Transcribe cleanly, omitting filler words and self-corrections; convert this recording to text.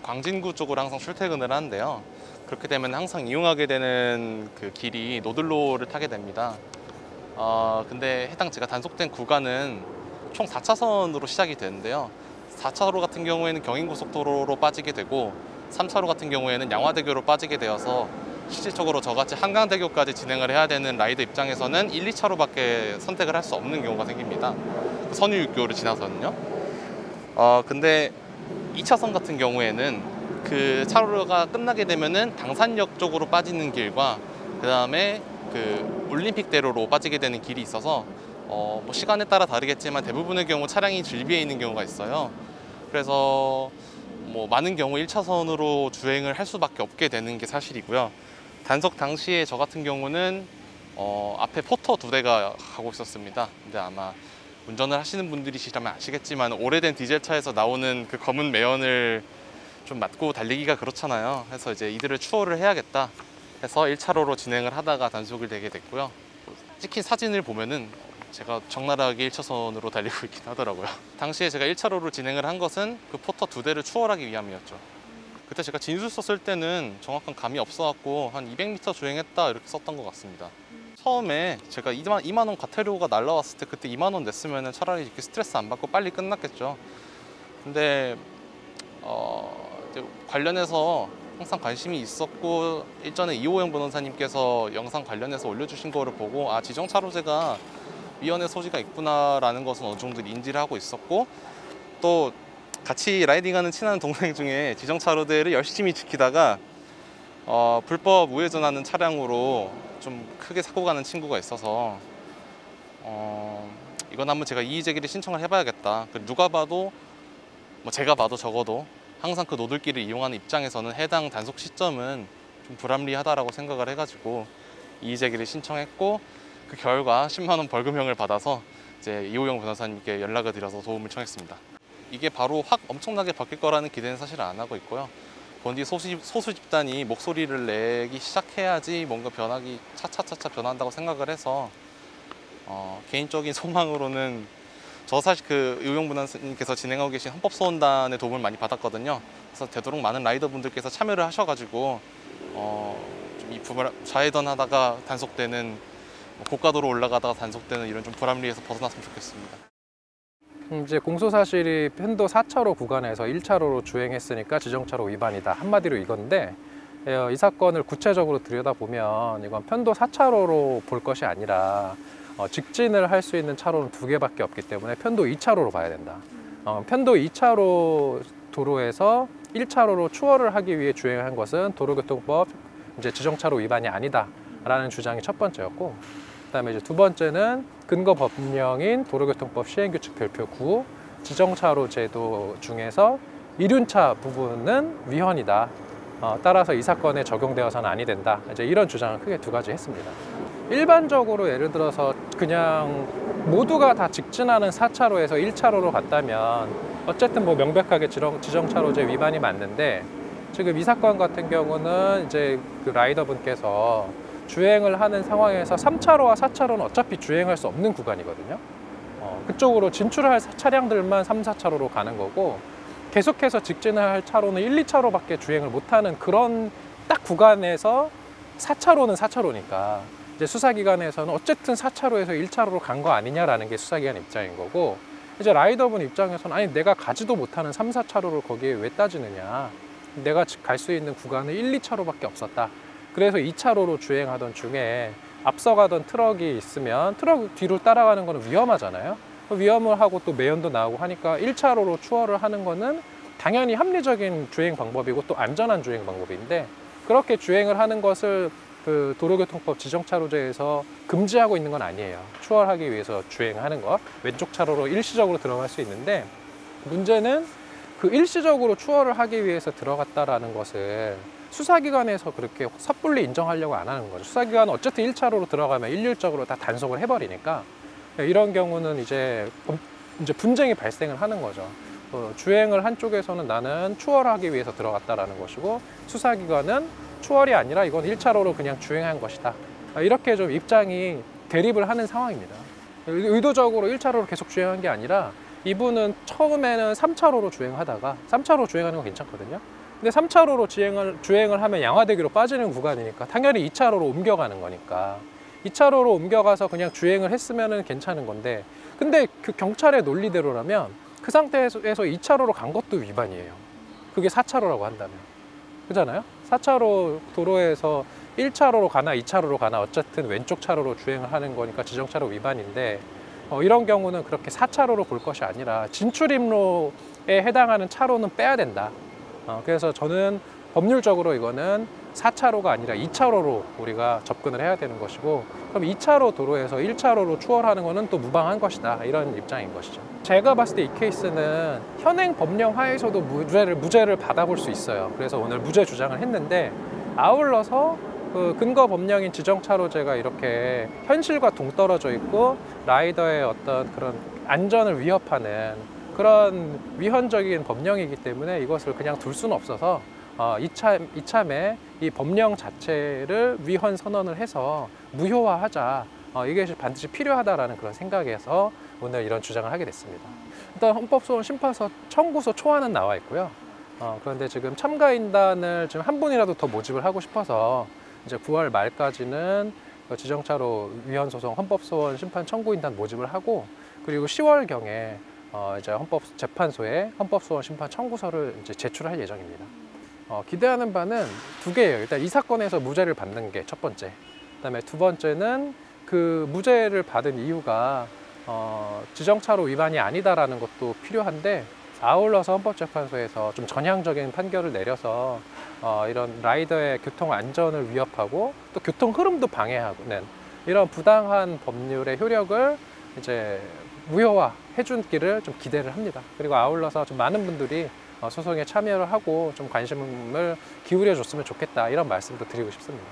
광진구 쪽으로 항상 출퇴근을 하는데요. 그렇게 되면 항상 이용하게 되는 그 길이 노들로를 타게 됩니다. 근데 해당 제가 단속된 구간은 총 4차선으로 시작이 되는데요. 4차로 같은 경우에는 경인고속도로로 빠지게 되고 3차로 같은 경우에는 양화대교로 빠지게 되어서 실질적으로 저같이 한강대교까지 진행을 해야 되는 라이더 입장에서는 1, 2차로밖에 선택을 할 수 없는 경우가 생깁니다. 선유육교를 지나서는요. 근데 2차선 같은 경우에는 그 차로가 끝나게 되면은 당산역 쪽으로 빠지는 길과 그 다음에 그 올림픽대로로 빠지게 되는 길이 있어서 뭐 시간에 따라 다르겠지만 대부분의 경우 차량이 줄비해 있는 경우가 있어요. 그래서 뭐 많은 경우 1차선으로 주행을 할 수밖에 없게 되는 게 사실이고요. 단속 당시에 저 같은 경우는 앞에 포터 2대가 가고 있었습니다. 근데 아마 운전을 하시는 분들이시라면 아시겠지만 오래된 디젤차에서 나오는 그 검은 매연을 좀 맞고 달리기가 그렇잖아요. 그래서 이제 이들을 추월을 해야겠다 해서 1차로로 진행을 하다가 단속을 되게 됐고요. 찍힌 사진을 보면은 제가 적나라하게 1차선으로 달리고 있긴 하더라고요. 당시에 제가 1차로로 진행을 한 것은 그 포터 2대를 추월하기 위함이었죠. 그때 제가 진술 썼을 때는 정확한 감이 없어갖고 한 200m 주행했다 이렇게 썼던 것 같습니다. 처음에 제가 2만 원 과태료가 날라왔을 때 그때 2만 원 냈으면 차라리 이렇게 스트레스 안 받고 빨리 끝났겠죠. 근데 이제 관련해서 항상 관심이 있었고 일전에 이호영 변호사님께서 영상 관련해서 올려주신 거를 보고 지정차로제가 위헌의 소지가 있구나라는 것은 어느 정도 인지를 하고 있었고, 또 같이 라이딩하는 친한 동생 중에 지정차로제를 열심히 지키다가 불법 우회전하는 차량으로 좀 크게 사고가 난 친구가 있어서 이건 한번 제가 이의제기를 신청을 해봐야겠다. 누가 봐도 뭐 제가 봐도 적어도 항상 그 노들길을 이용하는 입장에서는 해당 단속 시점은 좀 불합리하다라고 생각을 해가지고 이의제기를 신청했고, 그 결과 10만 원 벌금형을 받아서 이제 이호영 변호사님께 연락을 드려서 도움을 청했습니다. 이게 바로 확 엄청나게 바뀔 거라는 기대는 사실 안 하고 있고요. 본디 소수 집단이 목소리를 내기 시작해야지 뭔가 변하기 차차차차 변한다고 생각을 해서 개인적인 소망으로는 저 사실 그 이호영 변호사님께서 진행하고 계신 헌법소원단의 도움을 많이 받았거든요. 그래서 되도록 많은 라이더분들께서 참여를 하셔가지고 좀 이 좌회전 하다가 단속되는 고가도로 올라가다가 단속되는 이런 좀 불합리에서 벗어났으면 좋겠습니다. 이제 공소사실이 편도 4차로 구간에서 1차로로 주행했으니까 지정차로 위반이다, 한마디로 이건데, 이 사건을 구체적으로 들여다보면 이건 편도 4차로로 볼 것이 아니라 직진을 할 수 있는 차로는 2개밖에 없기 때문에 편도 2차로로 봐야 된다. 편도 2차로 도로에서 1차로로 추월을 하기 위해 주행한 것은 도로교통법 이제 지정차로 위반이 아니다 라는 주장이 첫 번째였고, 그 다음에 이제 두 번째는 근거 법령인 도로교통법 시행규칙 별표 9 지정차로 제도 중에서 이륜차 부분은 위헌이다. 따라서 이 사건에 적용되어서는 아니 된다. 이제 이런 주장을 크게 2가지 했습니다. 일반적으로 예를 들어서 그냥 모두가 다 직진하는 4차로에서 1차로로 갔다면 어쨌든 뭐 명백하게 지정차로제 위반이 맞는데, 지금 이 사건 같은 경우는 이제 그 라이더분께서 주행을 하는 상황에서 3차로와 4차로는 어차피 주행할 수 없는 구간이거든요. 그쪽으로 진출할 차량들만 3, 4차로로 가는 거고, 계속해서 직진을 할 차로는 1, 2차로밖에 주행을 못하는 그런 딱 구간에서 4차로는 4차로니까 이제 수사기관에서는 어쨌든 4차로에서 1차로로 간 거 아니냐라는 게 수사기관 입장인 거고, 이제 라이더분 입장에서는 아니 내가 가지도 못하는 3, 4차로를 거기에 왜 따지느냐, 내가 갈 수 있는 구간은 1, 2차로밖에 없었다. 그래서 2차로로 주행하던 중에 앞서가던 트럭이 있으면 트럭 뒤로 따라가는 거는 위험하잖아요. 위험을 하고 또 매연도 나오고 하니까 1차로로 추월을 하는 거는 당연히 합리적인 주행 방법이고 또 안전한 주행 방법인데, 그렇게 주행을 하는 것을 그 도로교통법 지정차로제에서 금지하고 있는 건 아니에요. 추월하기 위해서 주행하는 것, 왼쪽 차로로 일시적으로 들어갈 수 있는데, 문제는 그 일시적으로 추월을 하기 위해서 들어갔다라는 것을 수사기관에서 그렇게 섣불리 인정하려고 안 하는 거죠. 수사기관은 어쨌든 1차로로 들어가면 일률적으로 다 단속을 해버리니까 이런 경우는 이제 분쟁이 발생을 하는 거죠. 주행을 한쪽에서는 나는 추월하기 위해서 들어갔다라는 것이고, 수사기관은 추월이 아니라 이건 1차로로 그냥 주행한 것이다. 이렇게 좀 입장이 대립을 하는 상황입니다. 의도적으로 1차로로 계속 주행한 게 아니라 이분은 처음에는 3차로로 주행하다가 3차로 주행하는 건 괜찮거든요. 근데 3차로로 주행을 하면 양화대교로 빠지는 구간이니까 당연히 2차로로 옮겨가는 거니까 2차로로 옮겨가서 그냥 주행을 했으면 괜찮은 건데, 근데 그 경찰의 논리대로라면 그 상태에서 2차로로 간 것도 위반이에요. 그게 4차로라고 한다면. 그잖아요? 4차로 도로에서 1차로로 가나 2차로로 가나 어쨌든 왼쪽 차로로 주행을 하는 거니까 지정차로 위반인데, 이런 경우는 그렇게 4차로로 볼 것이 아니라 진출입로에 해당하는 차로는 빼야 된다. 그래서 저는 법률적으로 이거는 4차로가 아니라 2차로로 우리가 접근을 해야 되는 것이고, 그럼 2차로 도로에서 1차로로 추월하는 것은 또 무방한 것이다, 이런 입장인 것이죠. 제가 봤을 때 이 케이스는 현행 법령 하에서도 무죄를 받아볼 수 있어요. 그래서 오늘 무죄 주장을 했는데, 아울러서 그 근거 법령인 지정차로제가 이렇게 현실과 동떨어져 있고 라이더의 어떤 그런 안전을 위협하는 그런 위헌적인 법령이기 때문에 이것을 그냥 둘 수는 없어서 이참에 이 법령 자체를 위헌 선언을 해서 무효화하자, 이게 반드시 필요하다라는 그런 생각에서 오늘 이런 주장을 하게 됐습니다. 일단 헌법소원 심판서 청구서 초안은 나와 있고요. 그런데 지금 참가인단을 지금 한 분이라도 더 모집을 하고 싶어서 이제 9월 말까지는 지정차로 위헌소송 헌법소원 심판 청구인단 모집을 하고, 그리고 10월경에 이제 헌법재판소에 헌법소원 심판 청구서를 이제 제출할 예정입니다. 기대하는 바는 두 개예요. 일단 이 사건에서 무죄를 받는 게 첫 번째. 그다음에 두 번째는 그 무죄를 받은 이유가 지정차로 위반이 아니다라는 것도 필요한데, 아울러서 헌법재판소에서 좀 전향적인 판결을 내려서 이런 라이더의 교통 안전을 위협하고 또 교통 흐름도 방해하는 이런 부당한 법률의 효력을 이제 무효화해 주기를 좀 기대를 합니다. 그리고 아울러서 좀 많은 분들이 소송에 참여를 하고 좀 관심을 기울여 줬으면 좋겠다, 이런 말씀도 드리고 싶습니다.